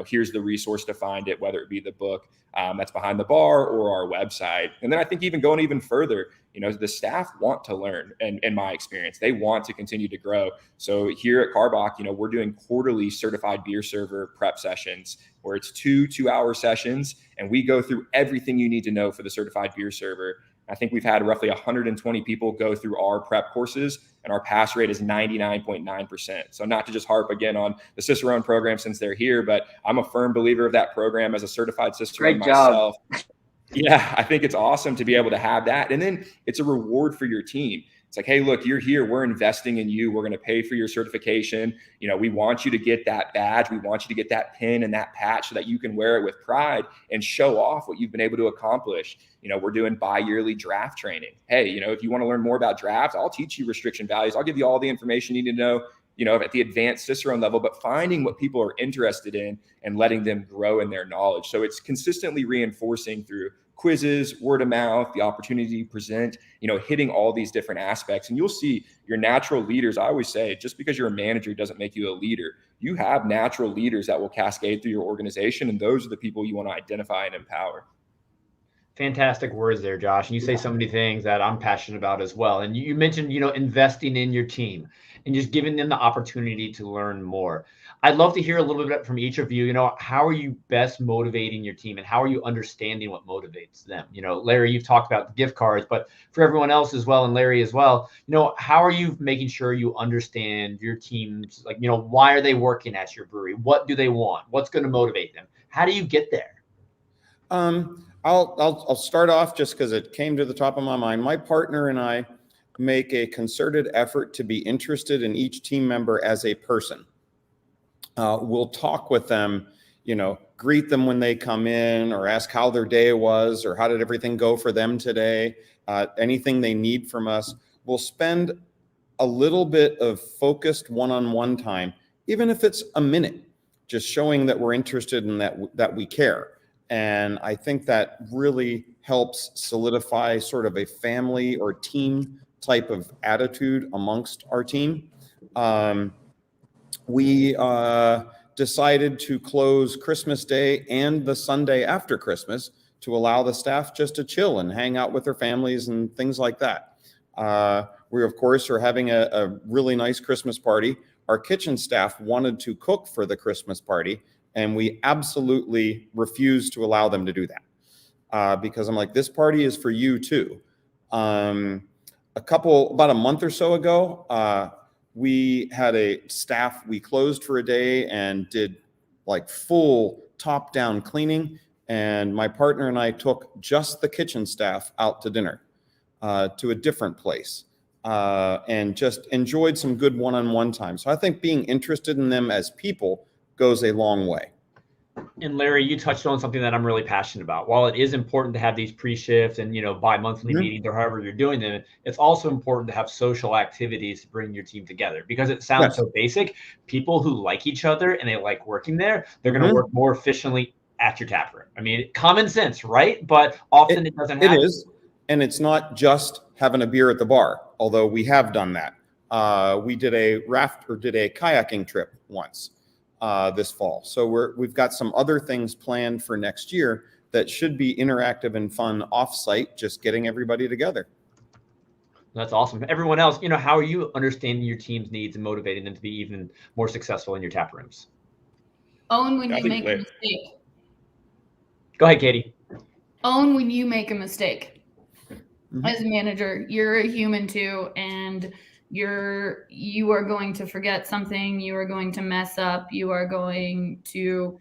here's the resource to find it, whether it be the book that's behind the bar or our website. And then I think even going even further, the staff want to learn. And in my experience, they want to continue to grow. So here at Karbach, we're doing quarterly certified beer server prep sessions where it's 2-hour sessions. And we go through everything you need to know for the certified beer server. I think we've had roughly 120 people go through our prep courses, and our pass rate is 99.9%. So not to just harp again on the Cicerone program since they're here, but I'm a firm believer of that program as a certified Cicerone myself. Yeah, I think it's awesome to be able to have that. And then it's a reward for your team. It's like, hey, look, you're here. We're investing in you. We're going to pay for your certification. We want you to get that badge. We want you to get that pin and that patch so that you can wear it with pride and show off what you've been able to accomplish. We're doing bi-yearly draft training. Hey, if you want to learn more about drafts, I'll teach you restriction values. I'll give you all the information you need to know, at the advanced Cicerone level, but finding what people are interested in and letting them grow in their knowledge. So it's consistently reinforcing through quizzes, word of mouth, the opportunity to present, hitting all these different aspects. And you'll see your natural leaders. I always say, just because you're a manager doesn't make you a leader. You have natural leaders that will cascade through your organization. And those are the people you want to identify and empower. Fantastic words there, Josh. And you say so many things that I'm passionate about as well. And you mentioned, investing in your team and just giving them the opportunity to learn more. I'd love to hear a little bit from each of you. How are you best motivating your team and how are you understanding what motivates them? Larry, you've talked about the gift cards, but for everyone else as well, and Larry as well, how are you making sure you understand your team's, why are they working at your brewery? What do they want? What's going to motivate them? How do you get there? I'll start off just because it came to the top of my mind. My partner and I make a concerted effort to be interested in each team member as a person. We'll talk with them, greet them when they come in or ask how their day was or how did everything go for them today, anything they need from us. We'll spend a little bit of focused one-on-one time, even if it's a minute, just showing that we're interested in that we care. And I think that really helps solidify sort of a family or team type of attitude amongst our team. We decided to close Christmas Day and the Sunday after Christmas to allow the staff just to chill and hang out with their families and things like that. We, of course, are having a really nice Christmas party. Our kitchen staff wanted to cook for the Christmas party, and we absolutely refused to allow them to do that because I'm like, this party is for you too. About a month or so ago, we had a staff, we closed for a day and did like full top-down cleaning. And my partner and I took just the kitchen staff out to dinner to a different place and just enjoyed some good one-on-one time. So I think being interested in them as people goes a long way. And Larry, you touched on something that I'm really passionate about. While it is important to have these pre-shifts and, bi-monthly meetings or however you're doing them, it's also important to have social activities to bring your team together because it sounds so basic. People who like each other and they like working there, they're going to work more efficiently at your tap room. I mean, common sense, right? But often it doesn't happen. It is. And it's not just having a beer at the bar, although we have done that. We did a kayaking trip once. This fall. So we've got some other things planned for next year that should be interactive and fun off-site, just getting everybody together. That's awesome. Everyone else, how are you understanding your team's needs and motivating them to be even more successful in your tap rooms? Own when you make a mistake. Go ahead, Katie. Own when you make a mistake. As a manager, you're a human too, and you are going to forget something, you are going to mess up, you are going to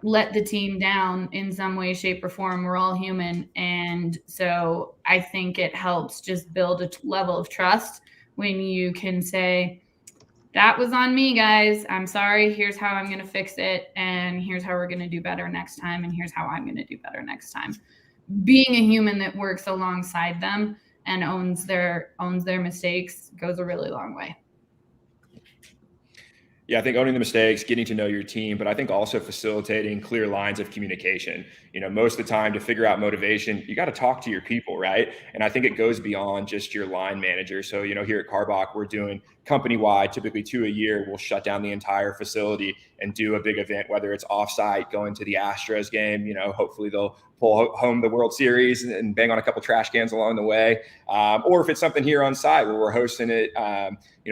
let the team down in some way, shape, or form. We're all human. And so I think it helps just build a level of trust when you can say, that was on me, guys. I'm sorry. Here's how I'm going to fix it. And here's how we're going to do better next time. And here's how I'm going to do better next time. Being a human that works alongside them and owns their mistakes goes a really long way. Yeah, I think owning the mistakes, getting to know your team, but I think also facilitating clear lines of communication. Most of the time to figure out motivation, you got to talk to your people, right? And I think it goes beyond just your line manager. So, here at Karbach, we're doing company-wide, typically 2 a year. We'll shut down the entire facility and do a big event, whether it's offsite, going to the Astros game. Hopefully they'll pull home the World Series and bang on a couple trash cans along the way. Or if it's something here on site where we're hosting it,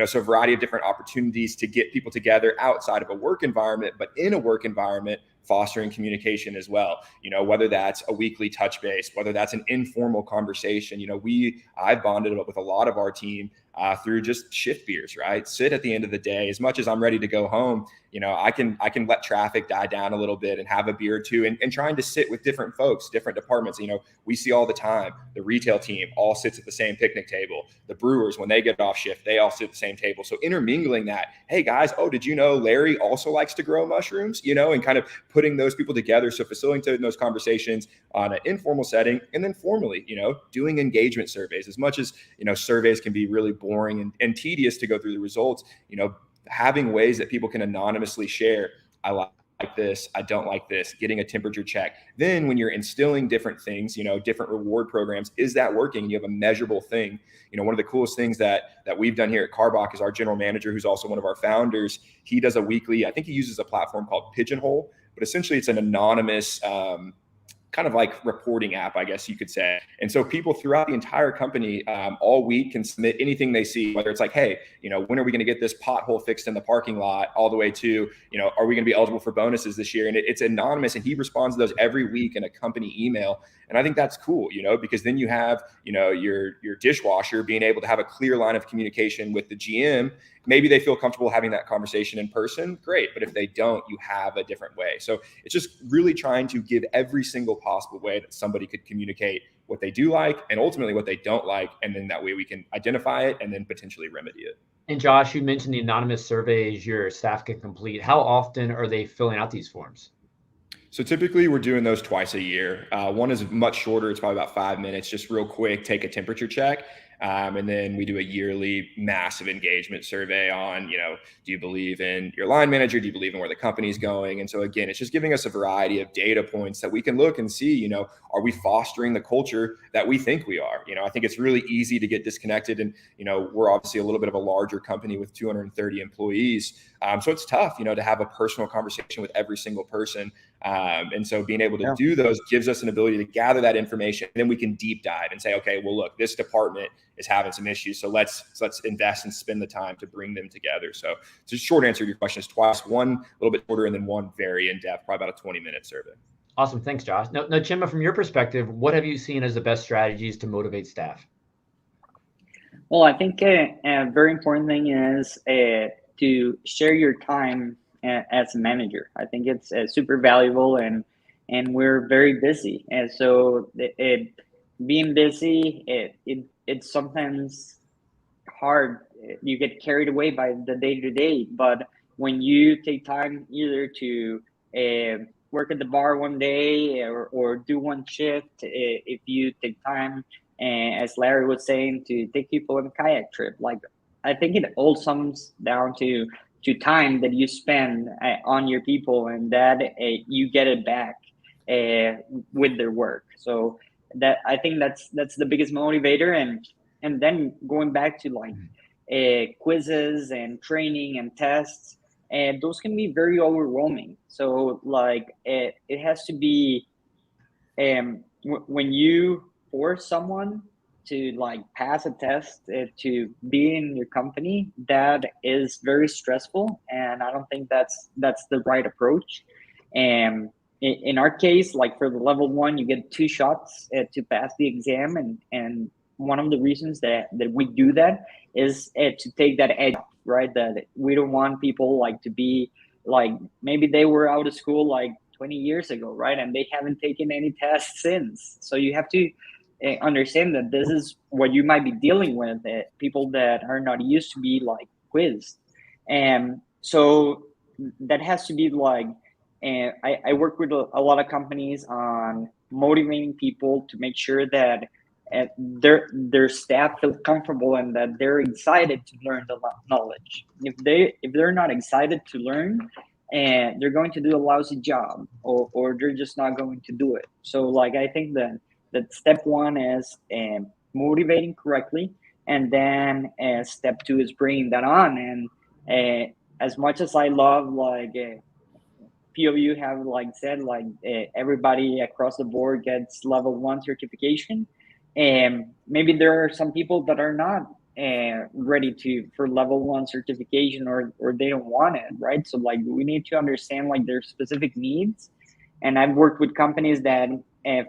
so a variety of different opportunities to get people together outside of a work environment, but in a work environment, fostering communication as well. Whether that's a weekly touch base, whether that's an informal conversation. I've bonded up with a lot of our team through just shift beers, right? Sit at the end of the day. As much as I'm ready to go home, I can let traffic die down a little bit and have a beer or two, and trying to sit with different folks, different departments. We see all the time, the retail team all sits at the same picnic table. The brewers, when they get off shift, they all sit at the same table. So intermingling that, hey guys, did you know Larry also likes to grow mushrooms, and kind of putting those people together. So facilitating those conversations on an informal setting, and then formally, doing engagement surveys. As much as, surveys can be really boring and tedious to go through the results, having ways that people can anonymously share, I like this, I don't like this, getting a temperature check. Then when you're instilling different things, different reward programs, is that working? You have a measurable thing. One of the coolest things that we've done here at Karbach is our general manager, who's also one of our founders. He does a weekly, I think he uses a platform called Pigeonhole, but essentially it's an anonymous kind of like reporting app, I guess you could say. And so people throughout the entire company all week can submit anything they see, whether it's like, hey, when are we going to get this pothole fixed in the parking lot, all the way to, are we going to be eligible for bonuses this year? And it's anonymous, and he responds to those every week in a company email. And I think that's cool, because then you have, your dishwasher being able to have a clear line of communication with the GM. Maybe they feel comfortable having that conversation in person, great. But if they don't, you have a different way. So it's just really trying to give every single possible way that somebody could communicate what they do like and ultimately what they don't like. And then that way we can identify it and then potentially remedy it. And Josh, you mentioned the anonymous surveys your staff can complete. How often are they filling out these forms? So typically we're doing those twice a year. One is much shorter. It's probably about 5 minutes, just real quick, take a temperature check. And then we do a yearly massive engagement survey on, do you believe in your line manager? Do you believe in where the company's going? And so again, it's just giving us a variety of data points that we can look and see, are we fostering the culture that we think we are? I think it's really easy to get disconnected. And, we're obviously a little bit of a larger company with 230 employees. So it's tough, to have a personal conversation with every single person. And so being able to do those gives us an ability to gather that information. And then we can deep dive and say, okay, well, look, this department is having some issues. So let's invest and spend the time to bring them together. So the short answer to your question is twice, one a little bit shorter and then one very in-depth, probably about a 20-minute survey. Awesome. Thanks, Josh. Now, Chema, from your perspective, what have you seen as the best strategies to motivate staff? Well, I think a very important thing is to share your time as a manager. I think it's super valuable, and we're very busy. And so being busy, it's sometimes hard. You get carried away by the day-to-day. But when you take time either to work at the bar one day or do one shift, if you take time, as Larry was saying, to take people on a kayak trip, like, I think it all sums down to time that you spend on your people, and that you get it back with their work. So that, I think that's the biggest motivator. And then going back to like quizzes and training and tests, and those can be very overwhelming. So like it has to be when you force someone to like pass a test to be in your company, that is very stressful, and I don't think that's the right approach. And in our case, like for the level 1, you get 2 shots to pass the exam, and one of the reasons that we do that is to take that edge, right? That we don't want people like to be like, maybe they were out of school like 20 years ago, right? And they haven't taken any tests since. So you have to understand that this is what you might be dealing with, people that are not used to be like quizzed. And so that has to be like, I work with a lot of companies on motivating people to make sure that their staff feel comfortable and that they're excited to learn the knowledge. If they're not excited to learn, and they're going to do a lousy job, or they're just not going to do it. So like, I think that step 1 is motivating correctly, and then step 2 is bringing that on. And as much as I love, like few of you have like said, like everybody across the board gets level 1 certification, and maybe there are some people that are not ready for level 1 certification, or they don't want it, right? So like, we need to understand like their specific needs. And I've worked with companies that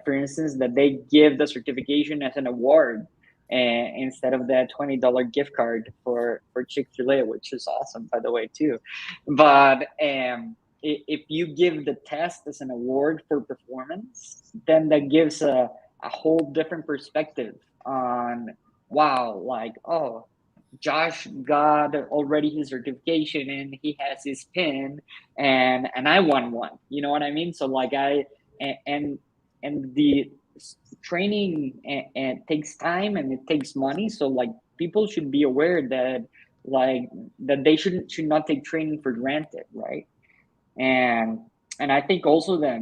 for instance, that they give the certification as an award instead of that $20 gift card for Chick-fil-A, which is awesome, by the way, too. But if you give the test as an award for performance, then that gives a whole different perspective on, wow, like, oh, Josh got already his certification and he has his pin, and I won one. You know what I mean? So like, and the training and takes time and it takes money. So like, people should be aware that like that they should not take training for granted, right? And I think also that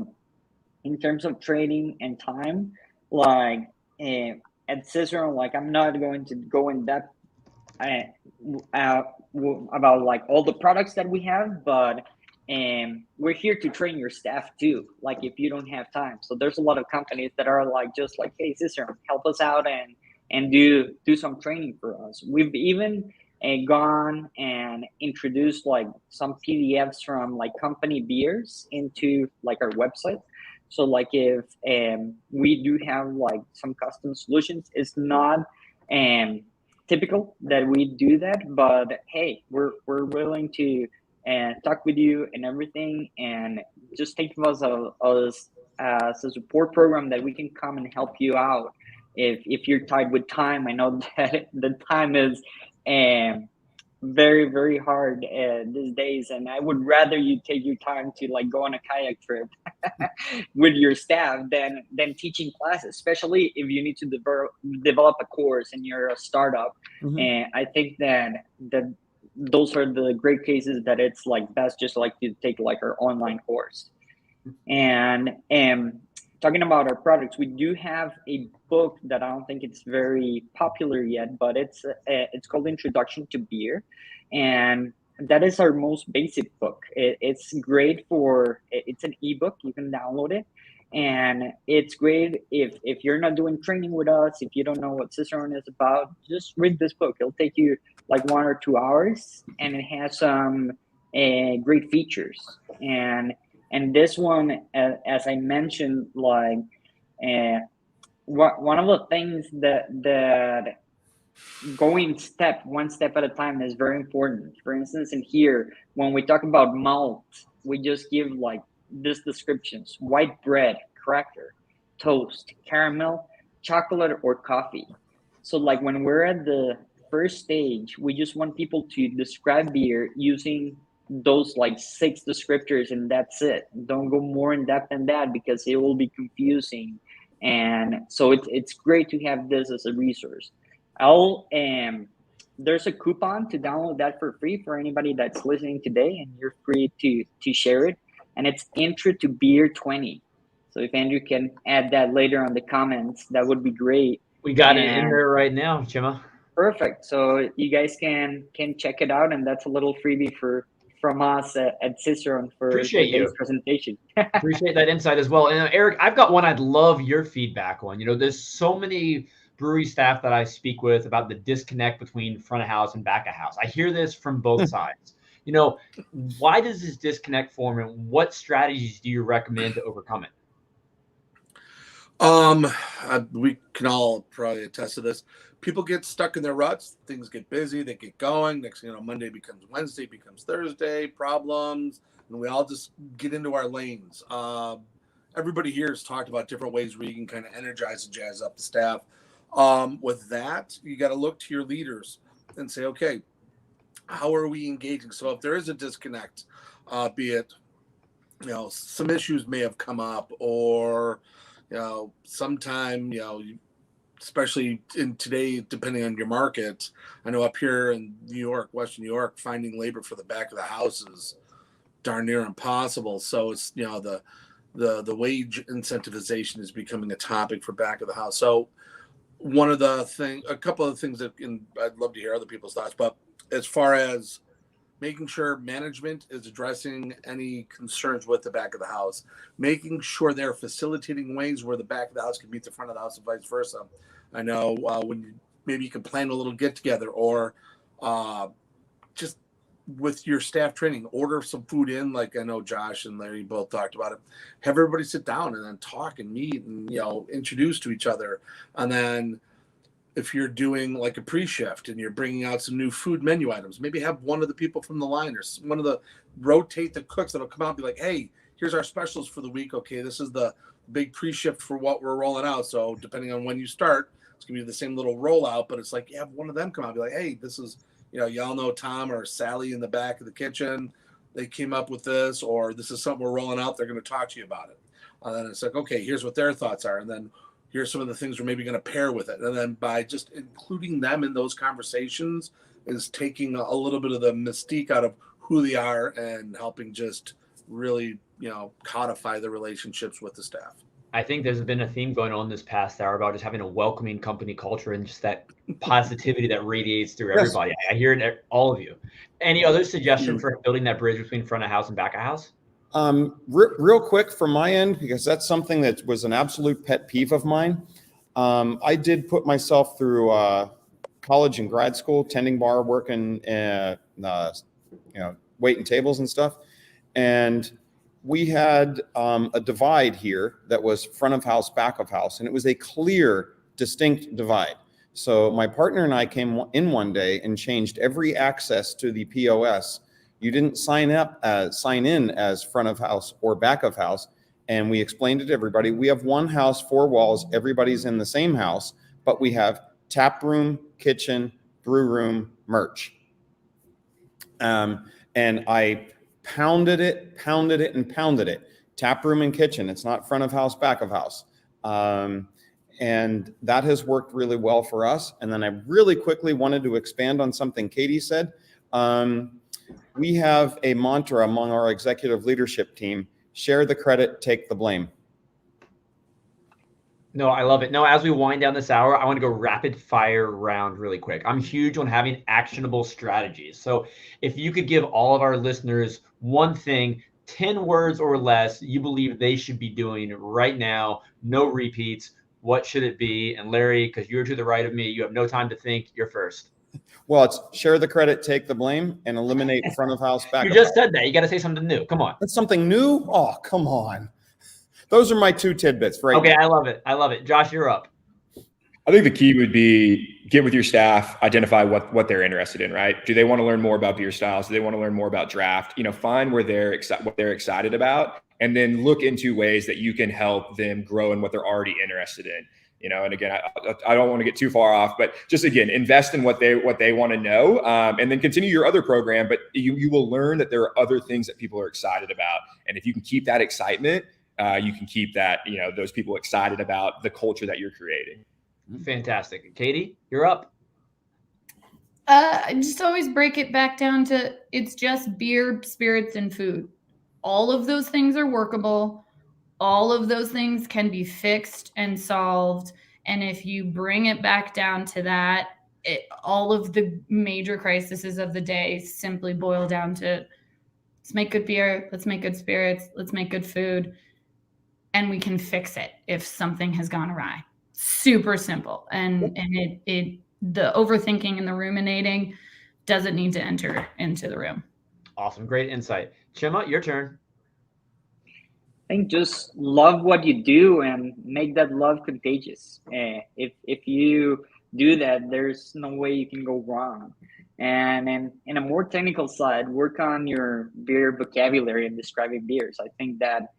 in terms of training and time, like at Cicerone, like I'm not going to go in depth about like all the products that we have, but we're here to train your staff too, like if you don't have time. So there's a lot of companies that are like, just like, hey, Cicerone, help us out and do some training for us. We've even gone and introduced like some PDFs from like company beers into like our website. So like, if we do have like some custom solutions, it's not typical that we do that, but hey, we're willing to talk with you and everything, and just think of us as a support program that we can come and help you out if you're tied with time. I know that the time is very, very hard these days, and I would rather you take your time to like go on a kayak trip with your staff than teaching classes, especially if you need to develop a course and you're a startup. Mm-hmm. And I think that those are the great cases that it's like best just like to take like our online course. And talking about our products, we do have a book that I don't think it's very popular yet, but it's called Introduction to Beer, and that is our most basic book. It's great it's an ebook, you can download it, and it's great if you're not doing training with us, if you don't know what Cicerone is about, just read this book. It'll take you like 1 or 2 hours, and it has some great features. And this one, as I mentioned, like one of the things that going one step at a time is very important. For instance, in here, when we talk about malt, we just give like these descriptions: white bread, cracker, toast, caramel, chocolate, or coffee. So like, when we're at the first stage, we just want people to describe beer using those like 6 descriptors, and that's it. Don't go more in depth than that, because it will be confusing. And so it's great to have this as a resource. There's a coupon to download that for free for anybody that's listening today, and you're free to share it. And it's Intro to Beer 20. So if Andrew can add that later on the comments, that would be great. We got it in there right now, Chema. Perfect. So you guys can check it out, and that's a little freebie from us at Cicerone for today's presentation. Appreciate that insight as well. And Erik, I've got one I'd love your feedback on. You know, there's so many brewery staff that I speak with about the disconnect between front of house and back of house. I hear this from both sides. Why does this disconnect form, and what strategies do you recommend to overcome it? We can all probably attest to this. People get stuck in their ruts. Things get busy. They get going. Next thing you know, Monday becomes Wednesday, becomes Thursday, problems, and we all just get into our lanes. Everybody here has talked about different ways where you can kind of energize and jazz up the staff. With that, you got to look to your leaders and say, okay, how are we engaging? So if there is a disconnect, be it, some issues may have come up, or, sometime, especially in today, depending on your market, I know up here in New York, Western New York, finding labor for the back of the house is darn near impossible. So it's, the wage incentivization is becoming a topic for back of the house. So a couple of things that, and I'd love to hear other people's thoughts, but as far as making sure management is addressing any concerns with the back of the house, making sure they're facilitating ways where the back of the house can meet the front of the house and vice versa. I know maybe you can plan a little get together, or just with your staff training, order some food in. Like I know Josh and Larry both talked about it. Have everybody sit down and then talk and meet and, introduce to each other. And then if you're doing like a pre-shift and you're bringing out some new food menu items, maybe have one of the people from the line or one of the rotate the cooks that'll come out and be like, hey, here's our specials for the week. Okay, this is the big pre-shift for what we're rolling out. So depending on when you start, it's gonna be the same little rollout, but it's like, have one of them come out and be like, hey, this is, y'all know Tom or Sally in the back of the kitchen. They came up with this, or this is something we're rolling out. They're going to talk to you about it. And then it's like, okay, here's what their thoughts are. And then here's some of the things we're maybe going to pair with it. And then by just including them in those conversations is taking a little bit of the mystique out of who they are and helping just really, codify the relationships with the staff. I think there's been a theme going on this past hour about just having a welcoming company culture and just that positivity that radiates through everybody. Yes. I hear it, all of you. Any other suggestion for building that bridge between front of house and back of house? Real quick from my end, because that's something that was an absolute pet peeve of mine. I did put myself through college and grad school, tending bar, working, waiting tables and stuff. And we had a divide here that was front of house, back of house, and it was a clear, distinct divide. So my partner and I came in one day and changed every access to the POS. You didn't sign in as front of house or back of house. And we explained it to everybody. We have one house, 4 walls. Everybody's in the same house, but we have tap room, kitchen, brew room, merch. And I pounded it. Tap room and kitchen. It's not front of house, back of house. And that has worked really well for us. And then I really quickly wanted to expand on something Katie said. We have a mantra among our executive leadership team: share the credit, take the blame. No, I love it. No, as we wind down this hour, I want to go rapid fire round really quick. I'm huge on having actionable strategies. So if you could give all of our listeners one thing, 10 words or less, you believe they should be doing right now, no repeats, what should it be? And Larry, because you're to the right of me, you have no time to think, you're first. Well, it's share the credit, take the blame, and eliminate front of house, back of house. You just said that. You got to say something new. Come on. That's something new? Oh, come on. Those are my 2 tidbits. Right. Okay, now. I love it. Josh, you're up. I think the key would be get with your staff, identify what they're interested in, right? Do they want to learn more about beer styles? Do they want to learn more about draft? Find what they're excited about, and then look into ways that you can help them grow in what they're already interested in. And again, I don't want to get too far off, but just again, invest in what they want to know, and then continue your other program. But you will learn that there are other things that people are excited about, and if you can keep that excitement, you can keep that those people excited about the culture that you're creating. Fantastic. Katie, you're up. I just always break it back down to it's just beer, spirits, and food. All of those things are workable. All of those things can be fixed and solved. And if you bring it back down to that, all of the major crises of the day simply boil down to let's make good beer, let's make good spirits, let's make good food, and we can fix it if something has gone awry. Super simple. And the overthinking and the ruminating doesn't need to enter into the room. Awesome. Great insight. Chema, your turn. I think just love what you do and make that love contagious. If you do that, there's no way you can go wrong. And in a more technical side, work on your beer vocabulary and describing beers. I think that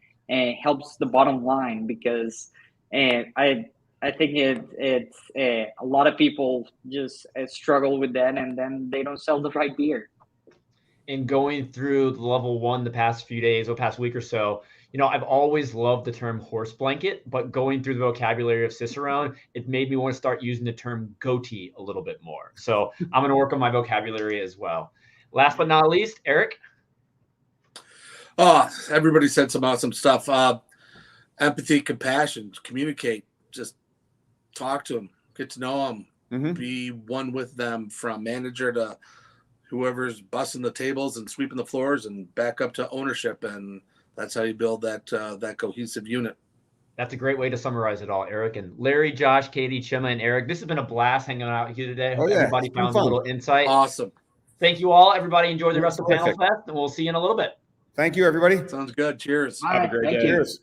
helps the bottom line, because I think it's a lot of people just struggle with that, and then they don't sell the right beer. In going through the level 1 the past few days or past week or so, I've always loved the term horse blanket, but going through the vocabulary of Cicerone, it made me want to start using the term goatee a little bit more. So I'm going to work on my vocabulary as well. Last but not least, Erik. Oh, everybody said some awesome stuff. Empathy, compassion, communicate, just talk to them, get to know them, be one with them, from manager to whoever's bussing the tables and sweeping the floors, and back up to ownership. And that's how you build that cohesive unit. That's a great way to summarize it all, Erik. And Larry, Josh, Katie, Chema, and Erik, this has been a blast hanging out here today. I hope everybody found a little insight. Awesome. Thank you all. Everybody enjoy the rest of Panel Fest, and we'll see you in a little bit. Thank you, everybody. Sounds good. Cheers. Have a great day. Cheers.